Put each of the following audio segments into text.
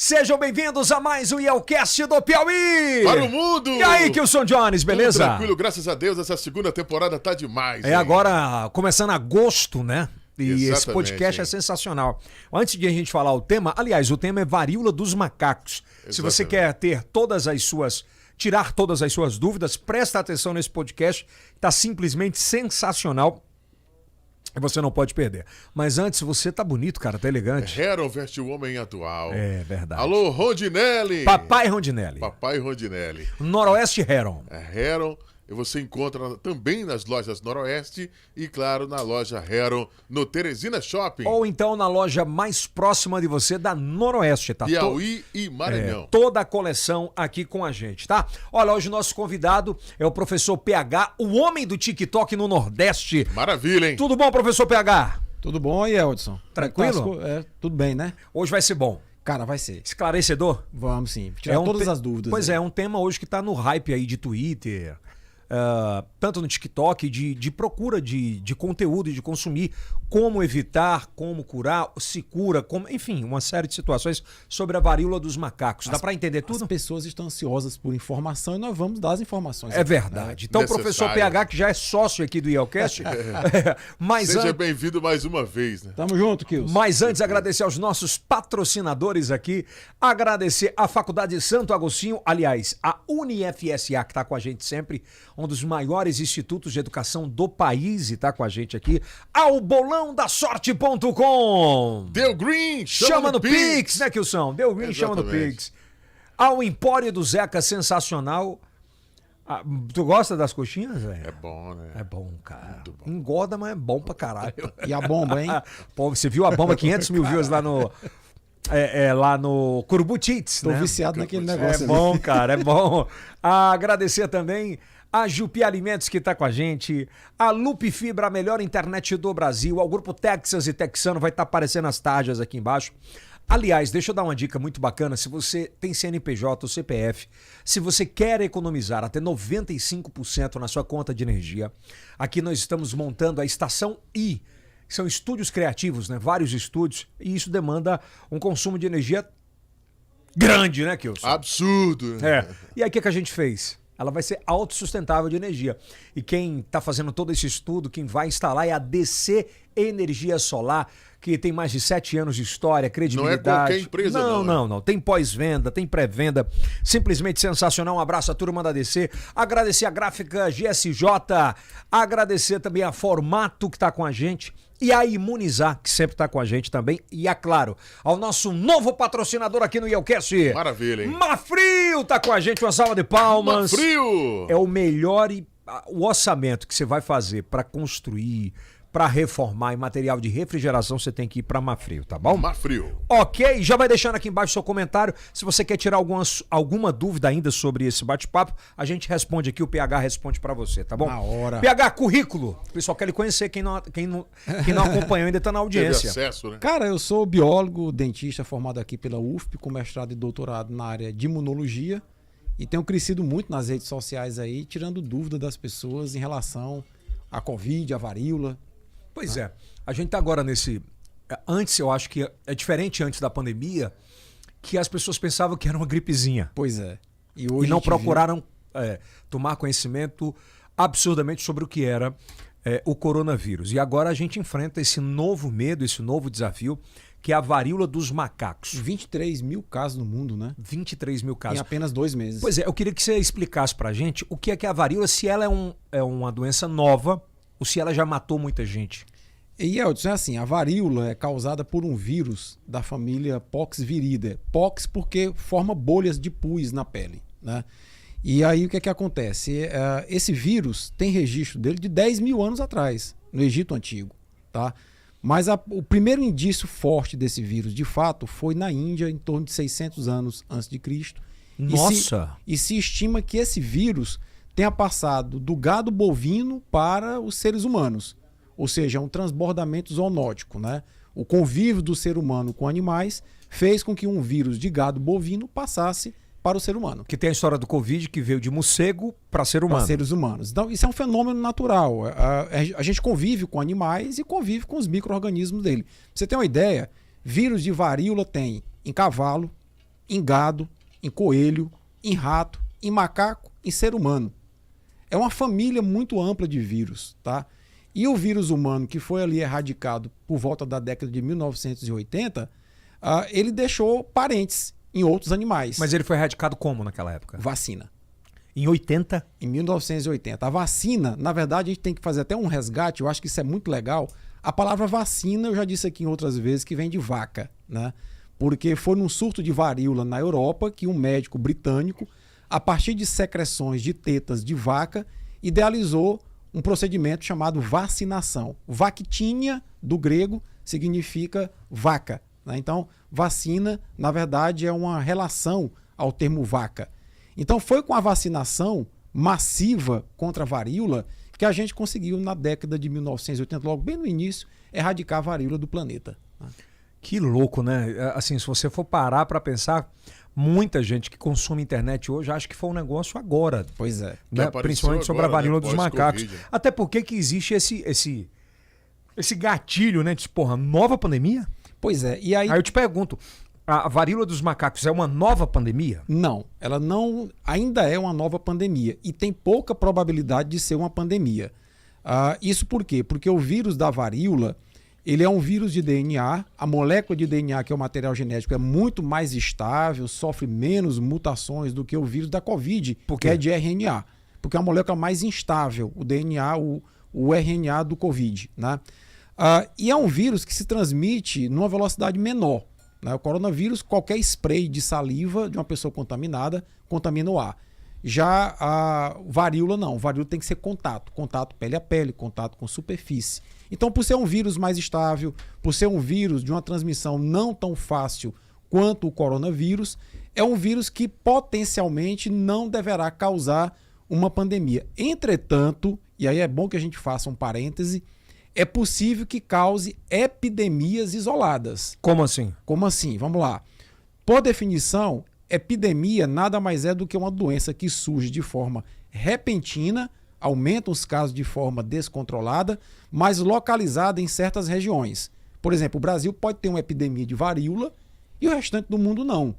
Sejam bem-vindos a mais um Yelcast do Piauí! Para o mundo! E aí, Kilson Jones, beleza? Tudo tranquilo, graças a Deus, essa segunda temporada tá demais. É, agora começando agosto, né? E Exatamente, esse podcast é sensacional. Antes de a gente falar o tema, aliás, o tema é varíola dos macacos. Se você quer ter tirar todas as suas dúvidas, presta atenção nesse podcast, tá simplesmente sensacional. Você não pode perder. Mas antes, você tá bonito, cara, tá elegante. Heron veste o homem atual. É verdade. Alô, Rondinelli. Papai Rondinelli. Papai Rondinelli. Noroeste Heron. Heron, e você encontra também nas lojas Noroeste e, claro, na loja Heron, no Teresina Shopping. Ou então na loja mais próxima de você da Noroeste, tá? Piauí e Maranhão. Toda a coleção aqui com a gente, tá? Olha, hoje o nosso convidado é o professor PH, o homem do TikTok no Nordeste. Maravilha, hein? Tudo bom, professor PH? Tudo bom aí, Eldson? Tranquilo? Tudo bem, né? Hoje vai ser bom. Cara, vai ser. Esclarecedor? Vamos sim. Tirar todas as dúvidas. Pois aí. é um tema hoje que tá no hype aí de Twitter, tanto no TikTok, de procura de conteúdo e de consumir, como evitar, como curar, se cura, enfim, uma série de situações sobre a varíola dos macacos. Dá pra entender tudo? As pessoas estão ansiosas por informação e nós vamos dar as informações. É verdade. Então, o professor PH, que já é sócio aqui do Yelcast, seja bem-vindo mais uma vez, né? Tamo junto, Kilson. Mas antes, agradecer aos nossos patrocinadores aqui, agradecer à Faculdade de Santo Agostinho, aliás, a UniFSA, que está com a gente sempre, um dos maiores institutos de educação do país, e está com a gente aqui, ao bolãodasorte.com. Deu Green, chama no Pix, né, Kilson? Deu Green, chama no Pix. Ao Empório do Zeca, sensacional. Tu gosta das coxinhas, velho? É bom, né? É bom, cara. Muito bom. Engorda, mas é bom pra caralho. E a bomba, hein? Pô, você viu a bomba, 500 mil views lá no... lá no Curbutits, Tô né? viciado naquele negócio. É bom, cara, é bom. Agradecer também a Jupi Alimentos, que tá com a gente, a Lupe Fibra, a melhor internet do Brasil, ao Grupo Texas e Texano, vai estar aparecendo as tarjas aqui embaixo. Aliás, deixa eu dar uma dica muito bacana, se você tem CNPJ ou CPF, se você quer economizar até 95% na sua conta de energia, aqui nós estamos montando a Estação I. São estúdios criativos, né? Vários estúdios, e isso demanda um consumo de energia grande, né, Kilson? Absurdo. E aí o que a gente fez? Ela vai ser autossustentável de energia. E quem está fazendo todo esse estudo, quem vai instalar é a DC Energia Solar, que tem mais de 7 anos de história, credibilidade. Não é qualquer empresa, não. Tem pós-venda, tem pré-venda. Simplesmente sensacional. Um abraço à turma da DC. Agradecer a Gráfica GSJ. Agradecer também a Formato, que está com a gente. E a Imunizar, que sempre está com a gente também. E, é claro, ao nosso novo patrocinador aqui no Yelcast. Maravilha, hein? Mafrio tá com a gente, uma salva de palmas. Mafrio! É o melhor o orçamento que você vai fazer para construir, para reformar em material de refrigeração, você tem que ir para Mafrio, tá bom? Mafrio. Ok, já vai deixando aqui embaixo seu comentário. Se você quer tirar alguma dúvida ainda sobre esse bate-papo, a gente responde aqui, o PH responde para você, tá bom? Na hora. PH, currículo. O pessoal quer lhe conhecer, quem não acompanhou ainda tá na audiência. Teve acesso, né? Cara, eu sou biólogo, dentista, formado aqui pela UFP, com mestrado e doutorado na área de imunologia, e tenho crescido muito nas redes sociais aí, tirando dúvida das pessoas em relação à Covid, à varíola. Pois é, a gente tá agora nesse... Antes, eu acho que é diferente antes da pandemia, que as pessoas pensavam que era uma gripezinha. Pois é. E não procuraram tomar conhecimento absurdamente sobre o que era o coronavírus. E agora a gente enfrenta esse novo medo, esse novo desafio, que é a varíola dos macacos. 23 mil casos no mundo, né? 23 mil casos. Em apenas 2 meses. Pois é, eu queria que você explicasse pra gente o que é a varíola, se ela é uma doença nova ou se ela já matou muita gente. E, Eldson, é assim, a varíola é causada por um vírus da família Poxviridae. Pox porque forma bolhas de pus na pele, né? E aí o que é que acontece? Esse vírus tem registro dele de 10 mil anos atrás, no Egito Antigo, tá? Mas o primeiro indício forte desse vírus, de fato, foi na Índia, em torno de 600 anos antes de Cristo. Nossa! E se estima que esse vírus tenha passado do gado bovino para os seres humanos. Ou seja, um transbordamento zoonótico, né? O convívio do ser humano com animais fez com que um vírus de gado bovino passasse para o ser humano. Que tem a história do Covid que veio de morcego para ser humano. Para seres humanos. Então, isso é um fenômeno natural. A gente convive com animais e convive com os micro-organismos dele. Pra você ter uma ideia, vírus de varíola tem em cavalo, em gado, em coelho, em rato, em macaco, em ser humano. É uma família muito ampla de vírus, tá? E o vírus humano, que foi ali erradicado por volta da década de 1980, ele deixou parentes em outros animais. Mas ele foi erradicado como naquela época? Vacina. Em 80? Em 1980. A vacina, na verdade, a gente tem que fazer até um resgate, eu acho que isso é muito legal. A palavra vacina, eu já disse aqui em outras vezes, que vem de vaca, né? Porque foi num surto de varíola na Europa que um médico britânico, a partir de secreções de tetas de vaca, idealizou um procedimento chamado vacinação. Vactinha, do grego, significa vaca, né? Então, vacina, na verdade, é uma relação ao termo vaca. Então, foi com a vacinação massiva contra a varíola que a gente conseguiu, na década de 1980, logo bem no início, erradicar a varíola do planeta. Que louco, né? Assim, se você for parar para pensar, muita gente que consome internet hoje acha que foi um negócio agora. Pois é. Né? Principalmente sobre a varíola dos macacos. Pós-Covid. Até porque que existe esse gatilho, né? De, porra, nova pandemia? Pois é. E aí Aí eu te pergunto, a varíola dos macacos é uma nova pandemia? não, ela não ainda é uma nova pandemia e tem pouca probabilidade de ser uma pandemia. Isso por quê? Porque o vírus da varíola, ele é um vírus de DNA, a molécula de DNA, que é o material genético, é muito mais estável, sofre menos mutações do que o vírus da Covid, Por que quê? é de RNA, porque é uma molécula mais instável, o DNA, o RNA do Covid, né? E é um vírus que se transmite numa velocidade menor, né? O coronavírus, qualquer spray de saliva de uma pessoa contaminada contamina o ar. Já a varíola não, varíola tem que ser contato pele a pele, contato com superfície. Então, por ser um vírus mais estável, por ser um vírus de uma transmissão não tão fácil quanto o coronavírus, é um vírus que potencialmente não deverá causar uma pandemia. Entretanto, e aí é bom que a gente faça um parêntese, é possível que cause epidemias isoladas. Como assim? Como assim? Vamos lá. Por definição, epidemia nada mais é do que uma doença que surge de forma repentina, aumenta os casos de forma descontrolada, mas localizada em certas regiões. Por exemplo, o Brasil pode ter uma epidemia de varíola e o restante do mundo não.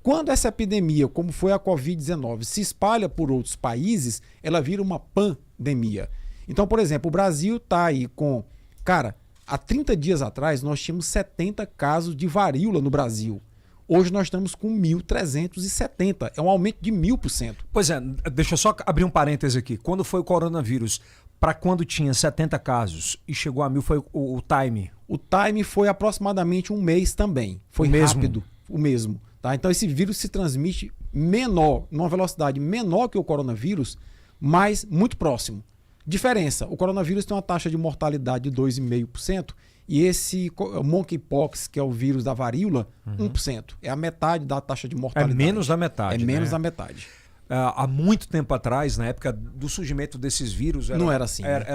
Quando essa epidemia, como foi a Covid-19, se espalha por outros países, ela vira uma pandemia. Então, por exemplo, o Brasil está aí com... Cara, há 30 dias atrás nós tínhamos 70 casos de varíola no Brasil. Hoje nós estamos com 1.370. É um aumento de 1000%. Pois é, deixa eu só abrir um parêntese aqui. Quando foi o coronavírus, para quando tinha 70 casos e chegou a 1000, foi o time? O time foi aproximadamente um mês também. Foi O mesmo? rápido, o mesmo. Tá? Então esse vírus se transmite menor, numa velocidade menor que o coronavírus, mas muito próximo. Diferença, o coronavírus tem uma taxa de mortalidade de 2,5% e esse monkeypox, que é o vírus da varíola, 1%. É a metade da taxa de É mortalidade. menos da metade. É menos né? da metade. Há muito tempo atrás, na época do surgimento desses vírus... Não era assim, né?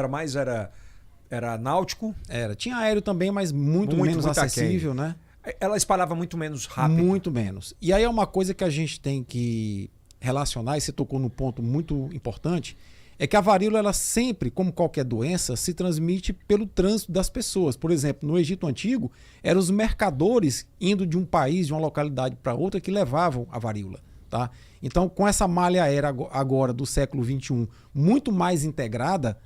Era náutico. Tinha aéreo também, mas muito menos muito acessível, né? Ela espalhava muito menos rápido. Muito menos. E aí é uma coisa que a gente tem que relacionar, e você tocou num ponto muito importante, é que a varíola, ela sempre, como qualquer doença, se transmite pelo trânsito das pessoas. Por exemplo, no Egito Antigo, eram os mercadores indo de um país, de uma localidade para outra, que levavam a varíola. Tá? Então, com essa malha aérea agora do século XXI muito mais integrada,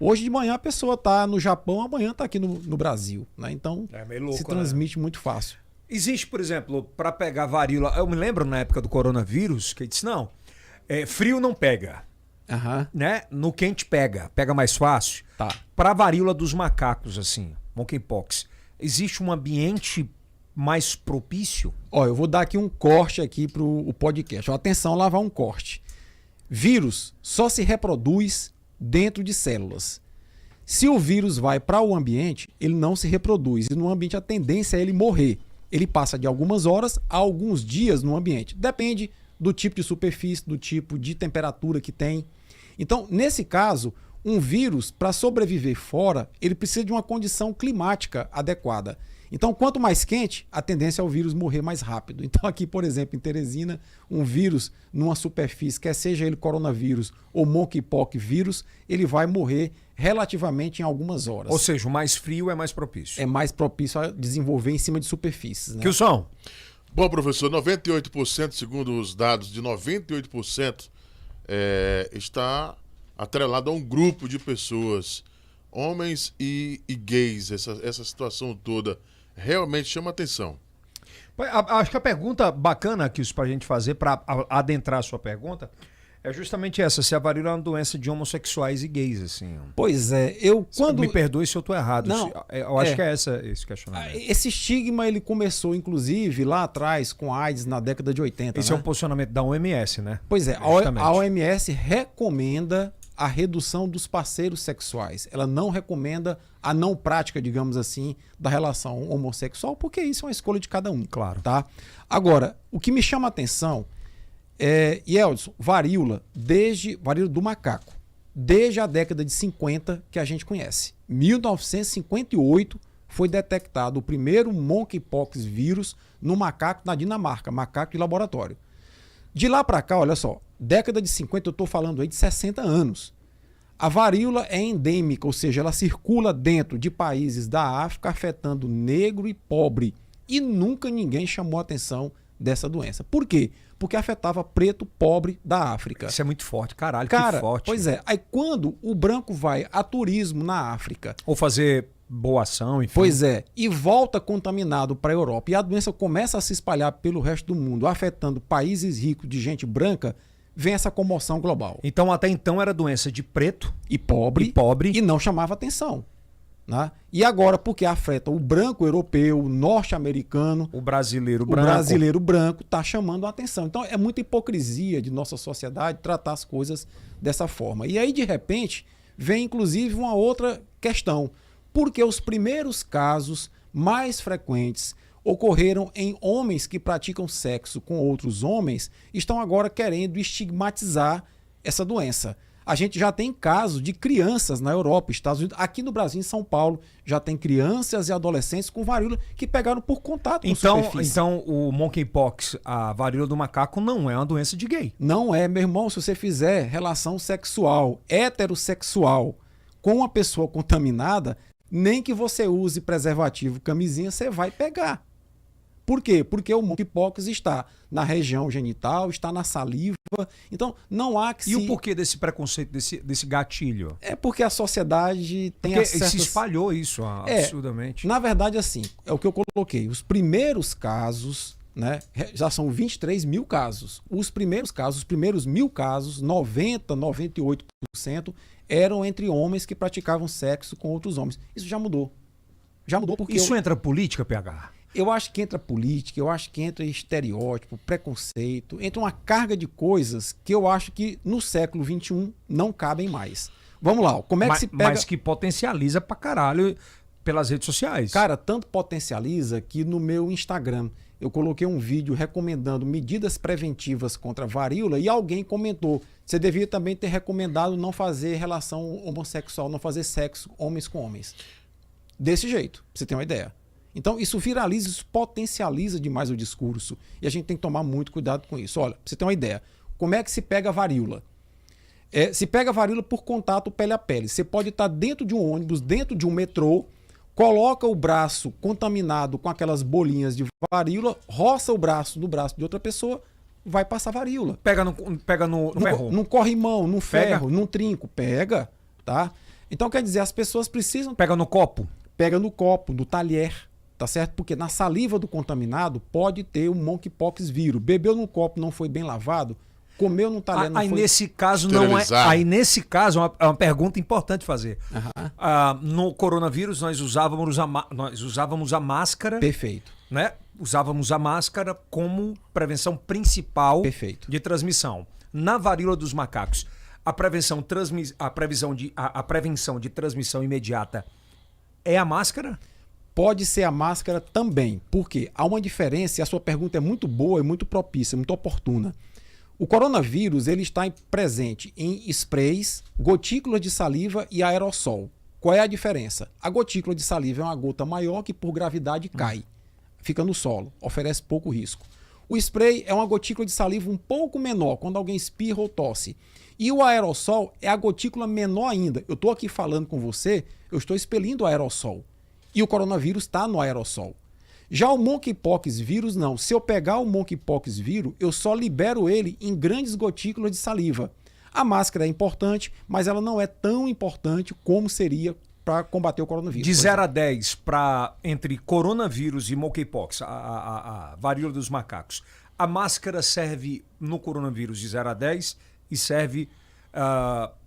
hoje de manhã a pessoa está no Japão, amanhã está aqui no Brasil. Né? Então, É meio louco, se transmite muito fácil. Existe, por exemplo, para pegar varíola... Eu me lembro na época do coronavírus, que disse, não, frio não pega. Né? No quente pega mais fácil. Tá. Para a varíola dos macacos, assim, monkeypox, existe um ambiente mais propício? Ó, eu vou dar aqui um corte aqui para o podcast. Ó, atenção, lá vai um corte. Vírus só se reproduz dentro de células. Se o vírus vai para o ambiente, ele não se reproduz. E no ambiente a tendência é ele morrer. Ele passa de algumas horas a alguns dias no ambiente. Depende do tipo de superfície, do tipo de temperatura que tem. Então, nesse caso, um vírus, para sobreviver fora, ele precisa de uma condição climática adequada. Então, quanto mais quente, a tendência é o vírus morrer mais rápido. Então, aqui, por exemplo, em Teresina, um vírus numa superfície, quer seja ele coronavírus ou monkeypox vírus, ele vai morrer relativamente em algumas horas. Ou seja, o mais frio é mais propício. É mais propício a desenvolver em cima de superfícies. Né? Que o som? Bom, professor, 98%, segundo os dados de 98%, está atrelado a um grupo de pessoas, homens e gays. Essa situação toda realmente chama atenção. Acho que a pergunta bacana aqui pra gente fazer, pra adentrar a sua pergunta, é justamente essa, se a varíola é uma doença de homossexuais e gays, assim. Pois é, Me perdoe se eu tô errado. Não, eu acho que é esse questionamento. Esse estigma, ele começou, inclusive, lá atrás, com a AIDS, na década de 80. Esse é um posicionamento da OMS, né? Pois é, a OMS recomenda a redução dos parceiros sexuais. Ela não recomenda a não prática, digamos assim, da relação homossexual, porque isso é uma escolha de cada um. Claro. Tá? Agora, o que me chama a atenção Yeldson, varíola do macaco, desde a década de 50 que a gente conhece. 1958 foi detectado o primeiro monkeypox vírus no macaco na Dinamarca, macaco de laboratório. De lá para cá, olha só, década de 50, eu estou falando aí de 60 anos. A varíola é endêmica, ou seja, ela circula dentro de países da África, afetando negro e pobre. E nunca ninguém chamou a atenção dessa doença. Por quê? Porque afetava preto pobre da África. Isso é muito forte, caralho, Cara, que forte. Pois é. Aí quando o branco vai a turismo na África... Ou fazer boa ação, enfim. Pois é. E volta contaminado para a Europa e a doença começa a se espalhar pelo resto do mundo, afetando países ricos de gente branca, vem essa comoção global. Então, até então, era doença de preto e pobre e não chamava atenção. Né? E agora, porque afeta o branco europeu, o norte-americano, o brasileiro branco está chamando a atenção. Então é muita hipocrisia de nossa sociedade tratar as coisas dessa forma. E aí, de repente, vem inclusive uma outra questão. Porque os primeiros casos mais frequentes ocorreram em homens que praticam sexo com outros homens, estão agora querendo estigmatizar essa doença. A gente já tem casos de crianças na Europa, Estados Unidos, aqui no Brasil, em São Paulo, já tem crianças e adolescentes com varíola que pegaram por contato com superfície. Então o monkeypox, a varíola do macaco, não é uma doença de gay. Não é, meu irmão. Se você fizer relação sexual, heterossexual, com uma pessoa contaminada, nem que você use preservativo, camisinha, você vai pegar. Por quê? Porque o monkeypox está na região genital, está na saliva. Então, não há que E o porquê desse preconceito, desse gatilho? É porque a sociedade tem se espalhou isso absurdamente. Na verdade, assim, é o que eu coloquei. Os primeiros casos, né, já são 23 mil casos. Os primeiros casos, os primeiros 1000 casos, 98% eram entre homens que praticavam sexo com outros homens. Isso já mudou. Já mudou porque... Isso entra política, PH? Eu acho que entra política, eu acho que entra estereótipo, preconceito, entra uma carga de coisas que eu acho que no século XXI não cabem mais. Vamos lá, como é que se pega... Mas que potencializa pra caralho pelas redes sociais. Cara, tanto potencializa que no meu Instagram eu coloquei um vídeo recomendando medidas preventivas contra a varíola e alguém comentou, você devia também ter recomendado não fazer relação homossexual, não fazer sexo homens com homens. Desse jeito, pra você ter uma ideia. Então, isso viraliza, isso potencializa demais o discurso. E a gente tem que tomar muito cuidado com isso. Olha, pra você ter uma ideia, como é que se pega a varíola? Se pega a varíola por contato pele a pele. Você pode estar dentro de um ônibus, dentro de um metrô, coloca o braço contaminado com aquelas bolinhas de varíola, roça o braço no braço de outra pessoa, vai passar varíola. Pega no ferro. Num corrimão, num ferro, num trinco. Pega, tá? Então, quer dizer, as pessoas precisam... Pega no copo. Pega no copo, no talher. Tá certo? Porque na saliva do contaminado pode ter o monkeypox vírus. Bebeu no copo, não foi bem lavado, comeu no talher, não foi... Nesse caso não é... Aí nesse caso é uma pergunta importante fazer. No coronavírus nós usávamos a máscara. Perfeito. Né? Usávamos a máscara como prevenção principal de transmissão. Na varíola dos macacos, a prevenção de transmissão imediata é a máscara? Pode ser a máscara também, porque há uma diferença, e a sua pergunta é muito boa e muito propícia, muito oportuna. O coronavírus ele está presente em sprays, gotículas de saliva e aerossol. Qual é a diferença? A gotícula de saliva é uma gota maior que por gravidade cai, fica no solo, oferece pouco risco. O spray é uma gotícula de saliva um pouco menor, quando alguém espirra ou tosse. E o aerossol é a gotícula menor ainda. Eu estou aqui falando com você, eu estou expelindo o aerossol. E o coronavírus está no aerossol. Já o monkeypox vírus, não. Se eu pegar o monkeypox vírus, eu só libero ele em grandes gotículas de saliva. A máscara é importante, mas ela não é tão importante como seria para combater o coronavírus. De 0 a 10 entre coronavírus e monkeypox, a varíola dos macacos, a máscara serve no coronavírus de 0 a 10 e serve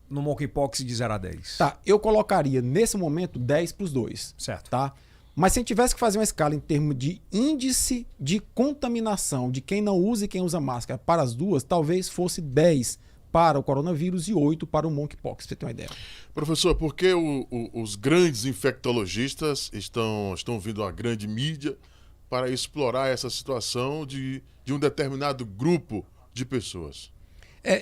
no monkeypox de 0 a 10. Tá, eu colocaria nesse momento 10 para os dois. Certo. Tá? Mas se a gente tivesse que fazer uma escala em termos de índice de contaminação de quem não usa e quem usa máscara para as duas, talvez fosse 10 para o coronavírus e 8 para o monkeypox, pra você ter uma ideia. Professor, por que os grandes infectologistas estão vindo à grande mídia para explorar essa situação de um determinado grupo de pessoas?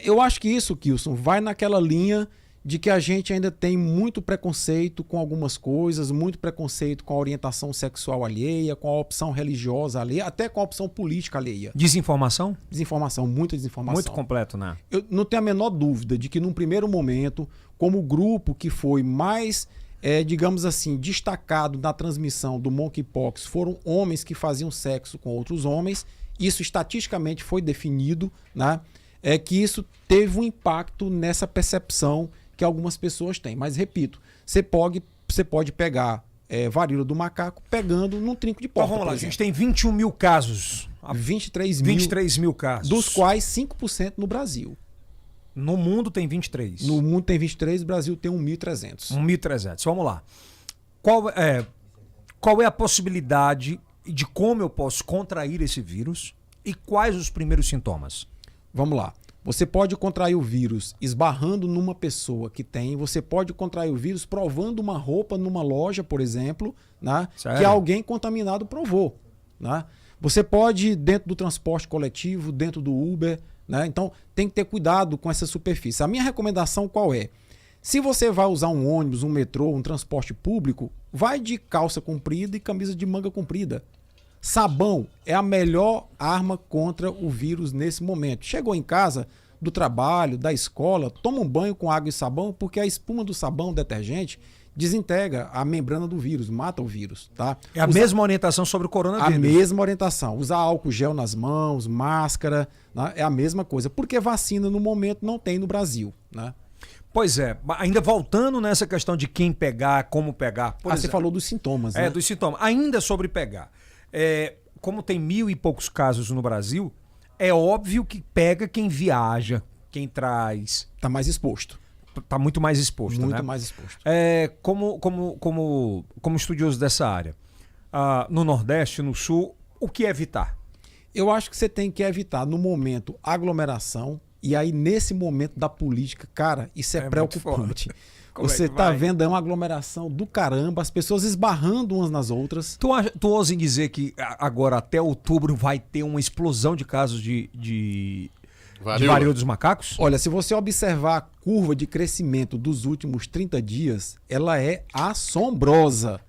Eu acho que isso, Kilson, vai naquela linha de que a gente ainda tem muito preconceito com algumas coisas, muito preconceito com a orientação sexual alheia, com a opção religiosa alheia, até com a opção política alheia. Desinformação? Desinformação, muita desinformação. Muito completo, né? Eu não tenho a menor dúvida de que num primeiro momento, como o grupo que foi mais, digamos assim, destacado na transmissão do monkeypox foram homens que faziam sexo com outros homens, isso estatisticamente foi definido, né? Que isso teve um impacto nessa percepção que algumas pessoas têm. Mas, repito, você pode pegar varíola do macaco pegando num trinco de porta. Então vamos lá, a gente tem 21 mil casos. 23 mil casos. Dos quais 5% no Brasil. No mundo tem 23. No mundo tem 23, no Brasil tem 1.300. 1.300. Vamos lá. Qual é a possibilidade de como eu posso contrair esse vírus e quais os primeiros sintomas? Vamos lá. Você pode contrair o vírus esbarrando numa pessoa que tem, você pode contrair o vírus provando uma roupa numa loja, por exemplo, né, que alguém contaminado provou. Né? Você pode dentro do transporte coletivo, dentro do Uber, né? Então tem que ter cuidado com essa superfície. A minha recomendação qual é? Se você vai usar um ônibus, um metrô, um transporte público, vai de calça comprida e camisa de manga comprida. Sabão é a melhor arma contra o vírus nesse momento. Chegou em casa, do trabalho, da escola, toma um banho com água e sabão, porque a espuma do sabão, detergente, desintegra a membrana do vírus, mata o vírus. Tá? É a mesma orientação sobre o coronavírus. A mesma orientação. Usar álcool gel nas mãos, máscara, né? É a mesma coisa. Porque vacina no momento não tem no Brasil. Né? Pois é, ainda voltando nessa questão de quem pegar, como pegar. Você falou dos sintomas, né? Dos sintomas. Ainda sobre pegar. Como tem 1.000 e poucos casos no Brasil, é óbvio que pega quem viaja, quem traz. Tá mais exposto. Tá muito mais exposto, muito né? mais exposto. Como estudioso dessa área, no Nordeste, no Sul, o que evitar? Eu acho que você tem que evitar, no momento, aglomeração. E aí, nesse momento da política, cara, isso é preocupante. Você tá vendo uma aglomeração do caramba, as pessoas esbarrando umas nas outras. Tu ousa em dizer que agora, até outubro, vai ter uma explosão de casos de varíola dos macacos? Olha, se você observar a curva de crescimento dos últimos 30 dias, ela é assombrosa.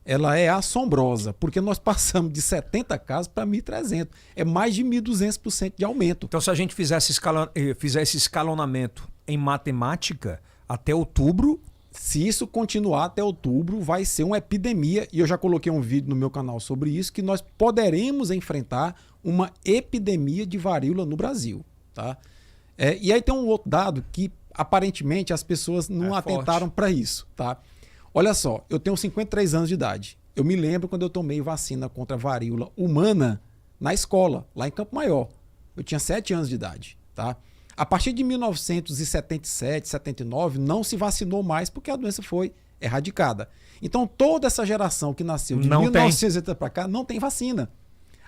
Ela é assombrosa, porque nós passamos de 70 casos para 1.300. É mais de 1.200% de aumento. Então, se a gente fizer esse escalonamento em matemática, até outubro... Se isso continuar até outubro, vai ser uma epidemia. E eu já coloquei um vídeo no meu canal sobre isso, que nós poderemos enfrentar uma epidemia de varíola no Brasil. Tá? E aí tem um outro dado que, aparentemente, as pessoas não atentaram para isso. Tá? Olha só, eu tenho 53 anos de idade. Eu me lembro quando eu tomei vacina contra a varíola humana na escola, lá em Campo Maior. Eu tinha 7 anos de idade. Tá? A partir de 1977, 79, não se vacinou mais porque a doença foi erradicada. Então, toda essa geração que nasceu de 1980 para cá não tem vacina.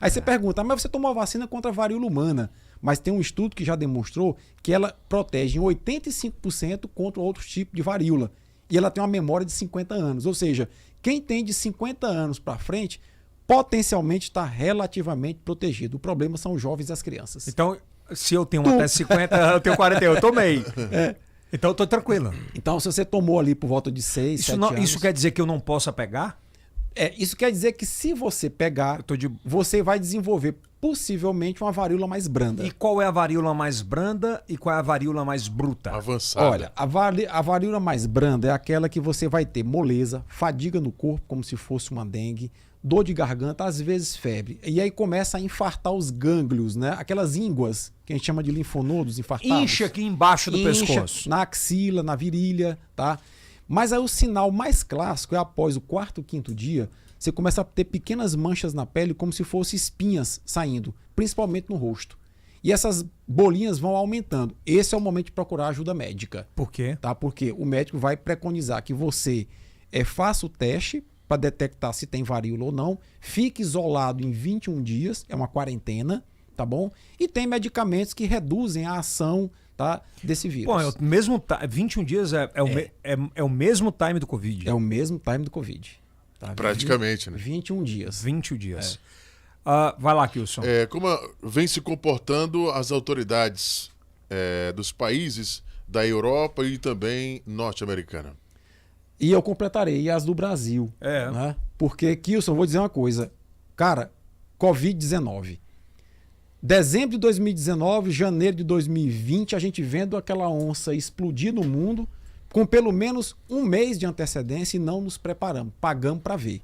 Aí você pergunta, mas você tomou a vacina contra a varíola humana. Mas tem um estudo que já demonstrou que ela protege em 85% contra outros tipos de varíola. E ela tem uma memória de 50 anos. Ou seja, quem tem de 50 anos para frente, potencialmente está relativamente protegido. O problema são os jovens e as crianças. Então... Se eu tenho até 50, eu tenho 41, eu tomei. Então eu tô tranquilo. Então, se você tomou ali por volta de 6, 7 anos... Isso quer dizer que eu não possa pegar? Isso quer dizer que se você pegar, você vai desenvolver possivelmente uma varíola mais branda. E qual é a varíola mais branda e qual é a varíola mais bruta? Avançada. Olha, a varíola mais branda é aquela que você vai ter moleza, fadiga no corpo, como se fosse uma dengue, dor de garganta, às vezes febre. E aí começa a infartar os gânglios, né? Aquelas ínguas que a gente chama de linfonodos infartados. Incha aqui embaixo do pescoço. Na axila, na virilha, tá? Mas aí o sinal mais clássico é após o 4º, 5º dia, você começa a ter pequenas manchas na pele como se fossem espinhas saindo, principalmente no rosto. E essas bolinhas vão aumentando. Esse é o momento de procurar ajuda médica. Por quê? Tá? Porque o médico vai preconizar que você faça o teste para detectar se tem varíola ou não, fique isolado em 21 dias, é uma quarentena, tá bom? E tem medicamentos que reduzem a ação, tá, desse vírus. Bom, é o mesmo 21 dias é o mesmo time do Covid. É o mesmo time do Covid. Tá? Praticamente, né? 21 dias. 21 dias. Vai lá, Kilson. Como vem se comportando as autoridades dos países da Europa e também norte-americana? E eu completarei as do Brasil. Né? Porque, Kilson, vou dizer uma coisa. Cara, Covid-19. Dezembro de 2019, janeiro de 2020, a gente vendo aquela onça explodir no mundo com pelo menos um mês de antecedência e não nos preparamos. Pagamos para ver.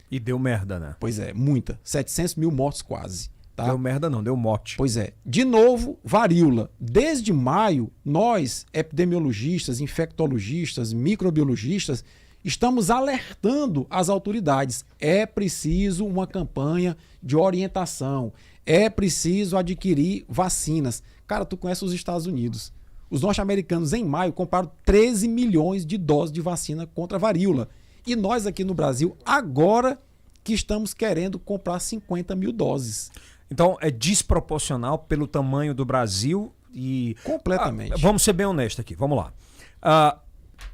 E deu merda, né? Pois é, muita. 700 mil mortos quase. Tá? Deu merda não, deu morte. Pois é. De novo, varíola. Desde maio, nós, epidemiologistas, infectologistas, microbiologistas, estamos alertando as autoridades. É preciso uma campanha de orientação. É preciso adquirir vacinas. Cara, tu conhece os Estados Unidos. Os norte-americanos, em maio, compraram 13 milhões de doses de vacina contra a varíola. E nós aqui no Brasil, agora que estamos querendo comprar 50 mil doses. Então, é desproporcional pelo tamanho do Brasil e... Completamente. Vamos ser bem honestos aqui, vamos lá.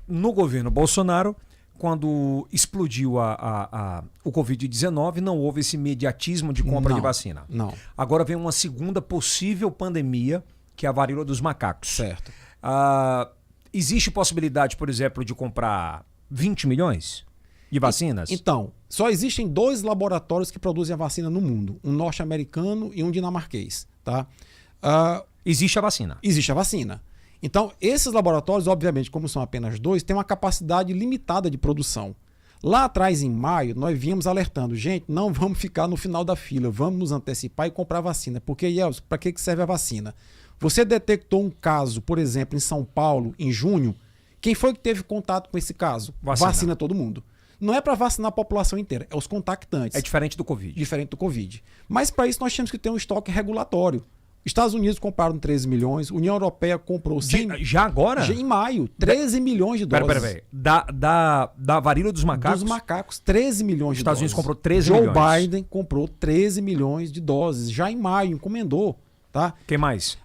No governo Bolsonaro, quando explodiu o Covid-19, não houve esse imediatismo de compra de vacina. Não. Agora vem uma segunda possível pandemia, que é a varíola dos macacos. Certo. Existe possibilidade, por exemplo, de comprar 20 milhões de vacinas? Então, só existem 2 laboratórios que produzem a vacina no mundo. Um norte-americano e um dinamarquês. Tá? Existe a vacina. Existe a vacina. Então, esses laboratórios, obviamente, como são apenas 2, têm uma capacidade limitada de produção. Lá atrás, em maio, nós vínhamos alertando, gente, não vamos ficar no final da fila, vamos nos antecipar e comprar vacina. Porque, Yelson, para que serve a vacina? Você detectou um caso, por exemplo, em São Paulo, em junho. Quem foi que teve contato com esse caso? Vacina todo mundo. Não é para vacinar a população inteira, é os contactantes. É diferente do Covid. Diferente do Covid. Mas para isso nós temos que ter um estoque regulatório. Estados Unidos compraram 13 milhões, União Europeia comprou 100... Já agora? Já em maio, 13 milhões de doses. Peraí. Da varíola dos macacos? Dos macacos, 13 milhões de Estados doses. Unidos comprou 13 Joe milhões. Biden comprou 13 milhões de doses. Já em maio, encomendou. Tá? Quem mais?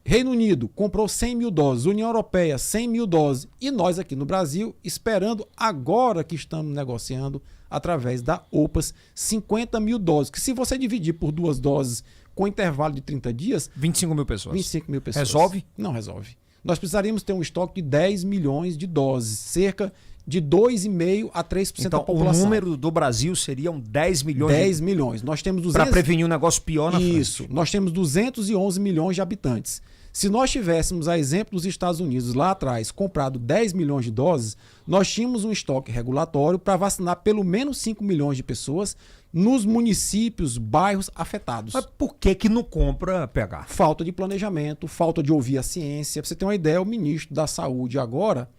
Reino Unido comprou 100 mil doses, União Europeia 100 mil doses e nós aqui no Brasil esperando agora que estamos negociando através da OPAS 50 mil doses, que se você dividir por 2 doses com intervalo de 30 dias... 25 mil pessoas. 25 mil pessoas. Resolve? Não resolve. Nós precisaríamos ter um estoque de 10 milhões de doses, cerca de 2,5% a 3% então, da população. O número do Brasil seriam 10 milhões. 10 milhões. Nós temos 200... Para prevenir um negócio pior na frente. Isso. Nós temos 211 milhões de habitantes. Se nós tivéssemos, a exemplo dos Estados Unidos lá atrás, comprado 10 milhões de doses, nós tínhamos um estoque regulatório para vacinar pelo menos 5 milhões de pessoas nos municípios, bairros afetados. Mas por que não compra PH? Falta de planejamento, falta de ouvir a ciência. Para você ter uma ideia, o ministro da Saúde agora,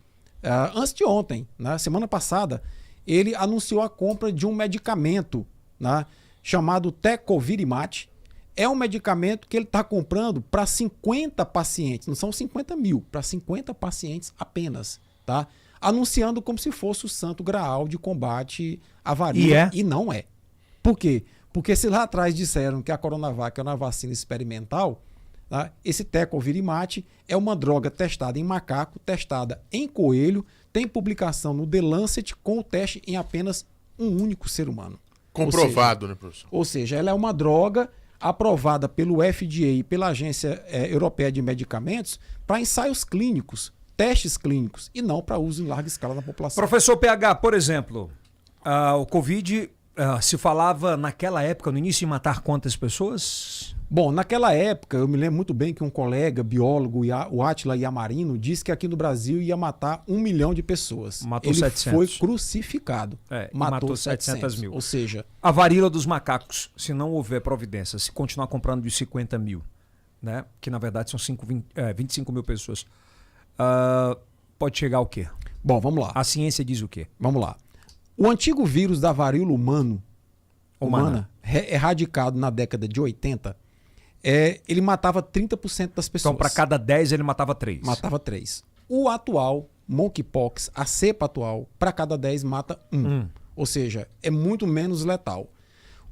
antes de ontem, na semana passada, ele anunciou a compra de um medicamento, né, chamado Tecovirimat. É um medicamento que ele está comprando para 50 pacientes, não são 50 mil, para 50 pacientes apenas, tá? Anunciando como se fosse o santo graal de combate à varíola. E não é. Por quê? Porque se lá atrás disseram que a Coronavac é uma vacina experimental, tá? Esse Tecovirimat é uma droga testada em macaco, testada em coelho, tem publicação no The Lancet com o teste em apenas um único ser humano. Comprovado, né, professor? Ou seja, ela é uma droga aprovada pelo FDA e pela Agência Europeia de Medicamentos para ensaios clínicos, testes clínicos, e não para uso em larga escala na população. Professor PH, por exemplo, o Covid se falava naquela época, no início, de matar quantas pessoas? Bom, naquela época, eu me lembro muito bem que um colega, biólogo, o Átila Yamarino, disse que aqui no Brasil ia matar 1 milhão de pessoas. Matou Ele 700. foi crucificado. Matou 700 mil. Ou seja, A varíola dos macacos, se não houver providência, se continuar comprando de 50 mil, né? Que na verdade são 25 mil pessoas, pode chegar ao quê? bom, vamos lá. A ciência diz o quê? Vamos lá. O antigo vírus da varíola humana, erradicado na década de 80, ele matava 30% das pessoas. Então, para cada 10, ele matava 3. Matava 3. O atual, monkeypox, a cepa atual, para cada 10 mata 1. Ou seja, é muito menos letal.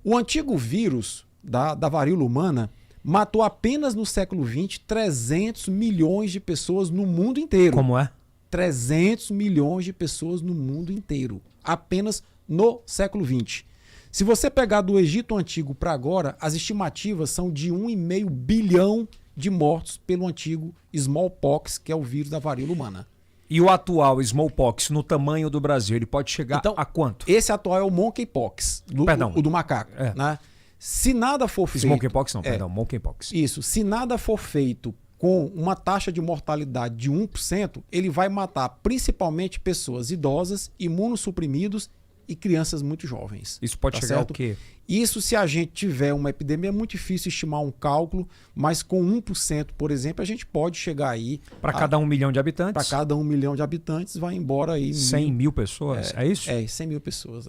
O antigo vírus da varíola humana matou apenas no século XX 300 milhões de pessoas no mundo inteiro. Como é? 300 milhões de pessoas no mundo inteiro. Apenas no século XX. Se você pegar do Egito Antigo para agora, as estimativas são de 1,5 bilhão de mortos pelo antigo smallpox, que é o vírus da varíola humana. E o atual smallpox, no tamanho do Brasil, ele pode chegar Então, a quanto? Esse atual é o monkeypox, o do macaco. Né? Se nada for feito... Smallpox não, perdão, monkeypox. Isso. Se nada for feito com uma taxa de mortalidade de 1%, ele vai matar principalmente pessoas idosas, imunossuprimidos e crianças muito jovens. Isso pode chegar certo? ao quê? Isso se a gente tiver uma epidemia, é muito difícil estimar um cálculo, mas com 1%, por exemplo, a gente pode chegar aí... Para cada 1 milhão de habitantes? Para cada 1 milhão de habitantes, vai embora aí... 100 mil pessoas, é isso? 100 mil pessoas,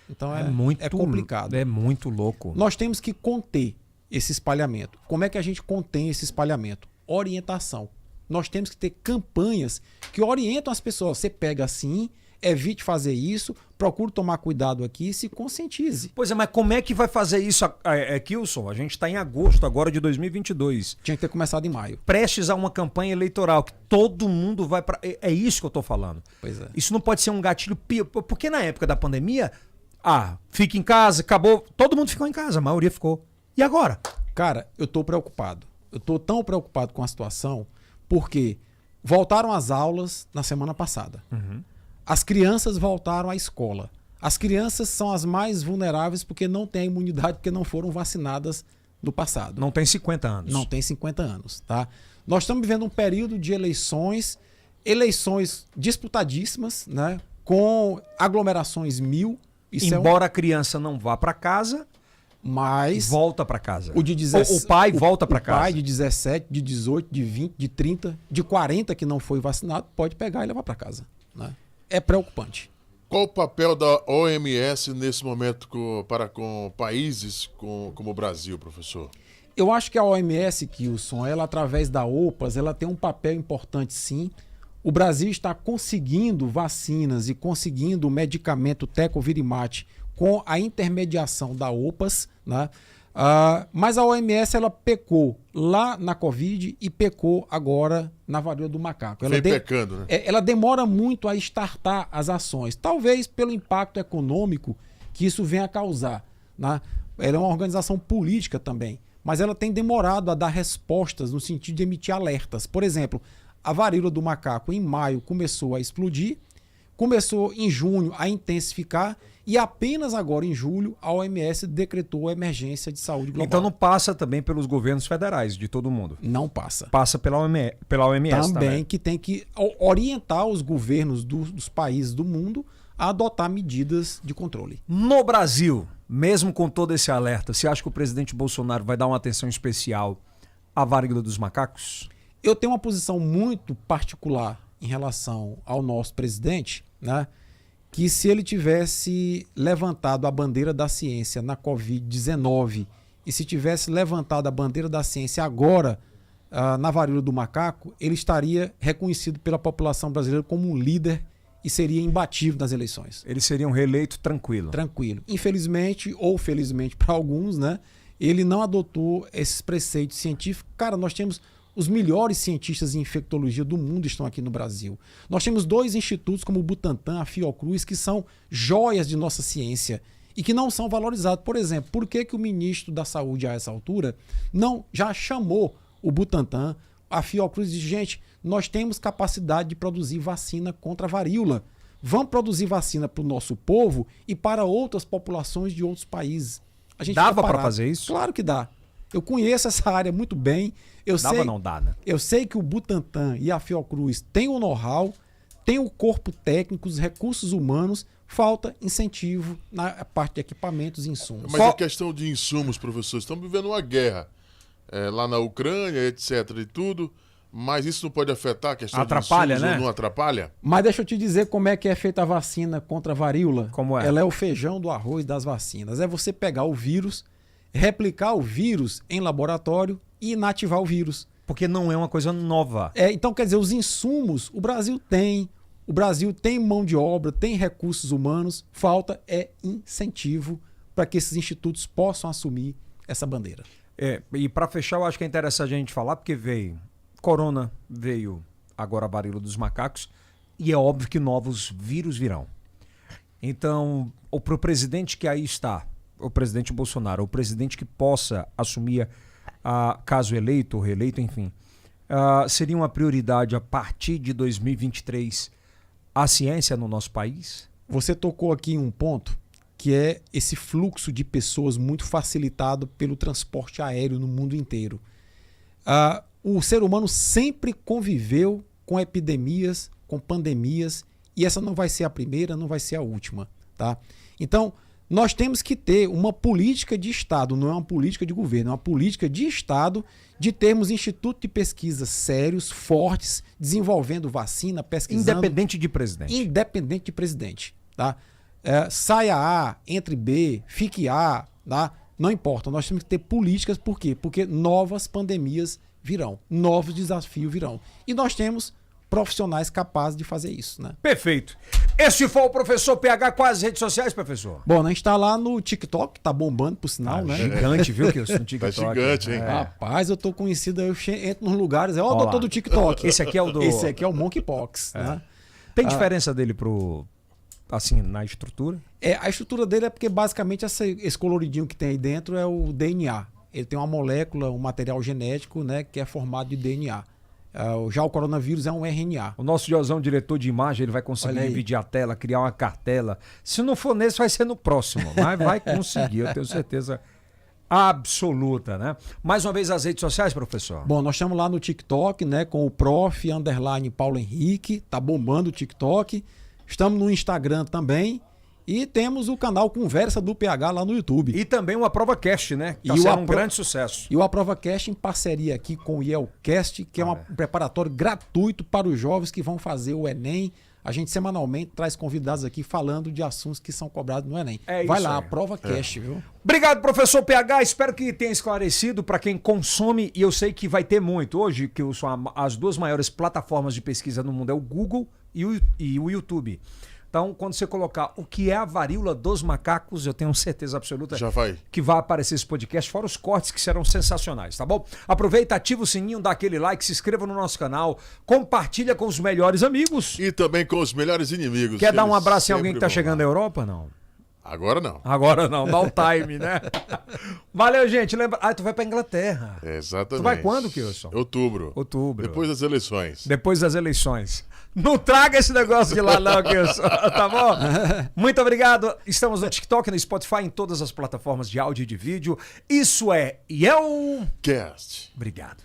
Então é complicado. É muito louco. Nós temos que conter esse espalhamento. Como é que a gente contém esse espalhamento? Orientação. Nós temos que ter campanhas que orientam as pessoas. Você pega assim, evite fazer isso, procure tomar cuidado aqui e se conscientize. Pois é, mas como é que vai fazer isso, Kilson? A gente está em agosto agora de 2022. Tinha que ter começado em maio. Prestes a uma campanha eleitoral, que todo mundo vai para... É isso que eu estou falando. Pois é. Isso não pode ser um gatilho... Porque na época da pandemia, fica em casa, acabou... Todo mundo ficou em casa, a maioria ficou. E agora? Cara, eu estou preocupado. Eu estou tão preocupado com a situação porque voltaram às aulas na semana passada. As crianças voltaram à escola. As crianças são as mais vulneráveis porque não têm a imunidade, porque não foram vacinadas no passado. Não tem 50 anos. Não tem 50 anos, tá? Nós estamos vivendo um período de eleições disputadíssimas, né? Com aglomerações mil. Embora a criança não vá para casa... Mas volta para casa. O pai volta para casa. O pai de 17, de 18, de 20, de 30, de 40 que não foi vacinado pode pegar e levar para casa. Né? É preocupante. Qual o papel da OMS nesse momento com países como o Brasil, professor? Eu acho que a OMS, Kilson, ela através da OPAS, ela tem um papel importante sim. O Brasil está conseguindo vacinas e conseguindo o medicamento Tecovirimat com a intermediação da OPAS, né? Mas a OMS ela pecou lá na Covid e pecou agora na varíola do macaco. Ela pecando, né? Ela demora muito a startar as ações, talvez pelo impacto econômico que isso venha a causar. Né? Ela é uma organização política também, mas ela tem demorado a dar respostas no sentido de emitir alertas. Por exemplo, a varíola do macaco em maio começou a explodir, começou em junho a intensificar e apenas agora em julho a OMS decretou a emergência de saúde global. Então não passa também pelos governos federais de todo mundo? Não passa. Passa pela OMS também. Que tem que orientar os governos dos países do mundo a adotar medidas de controle. No Brasil, mesmo com todo esse alerta, você acha que o presidente Bolsonaro vai dar uma atenção especial à varíola dos macacos? Eu tenho uma posição muito particular em relação ao nosso presidente, né? Que se ele tivesse levantado a bandeira da ciência na Covid-19 e se tivesse levantado a bandeira da ciência agora na varíola do macaco, ele estaria reconhecido pela população brasileira como um líder e seria imbatível nas eleições. Ele seria um reeleito tranquilo. Tranquilo. Infelizmente, ou felizmente para alguns, né, ele não adotou esses preceitos científicos. Cara, nós temos... Os melhores cientistas em infectologia do mundo estão aqui no Brasil. Nós temos 2 institutos como o Butantan, a Fiocruz, que são joias de nossa ciência e que não são valorizados. Por exemplo, por que o ministro da Saúde, a essa altura, não já chamou o Butantan, a Fiocruz, e disse, gente, nós temos capacidade de produzir vacina contra a varíola. Vamos produzir vacina para o nosso povo e para outras populações de outros países. A gente dava para fazer isso? Claro que dá. Eu conheço essa área muito bem. Não dá, né? Eu sei que o Butantan e a Fiocruz têm o know-how, têm o corpo técnico, os recursos humanos, falta incentivo na parte de equipamentos e insumos. Mas a questão de insumos, professor, estamos vivendo uma guerra lá na Ucrânia, etc. e tudo, mas isso não pode afetar a questão Atrapalha, de insumos, né? ou não atrapalha? Mas deixa eu te dizer como é que é feita a vacina contra a varíola. Como é? Ela é o feijão do arroz das vacinas. É você pegar o vírus, replicar o vírus em laboratório e inativar o vírus. Porque não é uma coisa nova. Então, quer dizer, os insumos, o Brasil tem mão de obra, tem recursos humanos, falta incentivo para que esses institutos possam assumir essa bandeira. E para fechar, eu acho que é interessante a gente falar, porque veio corona, veio agora a varíola dos macacos, e é óbvio que novos vírus virão. Então, pro presidente que aí está, o presidente Bolsonaro, o presidente que possa assumir, caso eleito ou reeleito, enfim, seria uma prioridade a partir de 2023 a ciência no nosso país? Você tocou aqui em um ponto que é esse fluxo de pessoas muito facilitado pelo transporte aéreo no mundo inteiro. O ser humano sempre conviveu com epidemias, com pandemias, e essa não vai ser a primeira, não vai ser a última. Tá? Então, nós temos que ter uma política de Estado, não é uma política de governo, é uma política de Estado de termos institutos de pesquisa sérios, fortes, desenvolvendo vacina, pesquisando... Independente de presidente. Independente de presidente. Tá? Saia A, entre B, fique A, tá? Não importa, nós temos que ter políticas, por quê? Porque novas pandemias virão, novos desafios virão. E nós temos profissionais capazes de fazer isso, né? Perfeito. Esse foi o professor PH. Quais redes sociais, professor? Bom, a gente tá lá no TikTok, tá bombando por sinal, né? Gigante, viu, que eu sou no TikTok. Tá gigante, hein? Rapaz, eu tô conhecido, eu entro nos lugares, o doutor do TikTok. Esse aqui é o do... Esse aqui é o Monkeypox, né? Tem diferença dele assim, na estrutura? A estrutura dele é porque basicamente esse coloridinho que tem aí dentro é o DNA. Ele tem uma molécula, um material genético, né, que é formado de DNA. Já o coronavírus é um RNA. O nosso Josão, diretor de imagem, ele vai conseguir dividir a tela, criar uma cartela. Se não for nesse, vai ser no próximo. Mas vai conseguir, eu tenho certeza absoluta, né? Mais uma vez as redes sociais, professor. Bom, nós estamos lá no TikTok, né, com o _Paulo Henrique, tá bombando o TikTok. Estamos no Instagram também. E temos o canal Conversa do PH lá no YouTube. E também o AprovaCast, né? Que tá sendo um grande sucesso. E o AprovaCast em parceria aqui com o IELCast, que é um preparatório gratuito para os jovens que vão fazer o Enem. A gente semanalmente traz convidados aqui falando de assuntos que são cobrados no Enem. Vai lá, AprovaCast, viu? Obrigado, professor PH. Espero que tenha esclarecido para quem consome, e eu sei que vai ter muito. Hoje, que são as duas maiores plataformas de pesquisa no mundo é o Google e o YouTube. Então, quando você colocar o que é a varíola dos macacos, eu tenho certeza absoluta que vai aparecer esse podcast, fora os cortes que serão sensacionais, tá bom? Aproveita, ativa o sininho, dá aquele like, se inscreva no nosso canal, compartilha com os melhores amigos. E também com os melhores inimigos. Quer dar um abraço em alguém que tá chegando da Europa, não? Agora não. Agora não, dá o time, né? Valeu, gente. Lembra... tu vai pra Inglaterra. Exatamente. Tu vai quando, Kilson? Outubro. Depois das eleições. Depois das eleições. Não traga esse negócio de lá não, Kilson. Tá bom? Muito obrigado. Estamos no TikTok, no Spotify, em todas as plataformas de áudio e de vídeo. Isso é IELCast. Obrigado.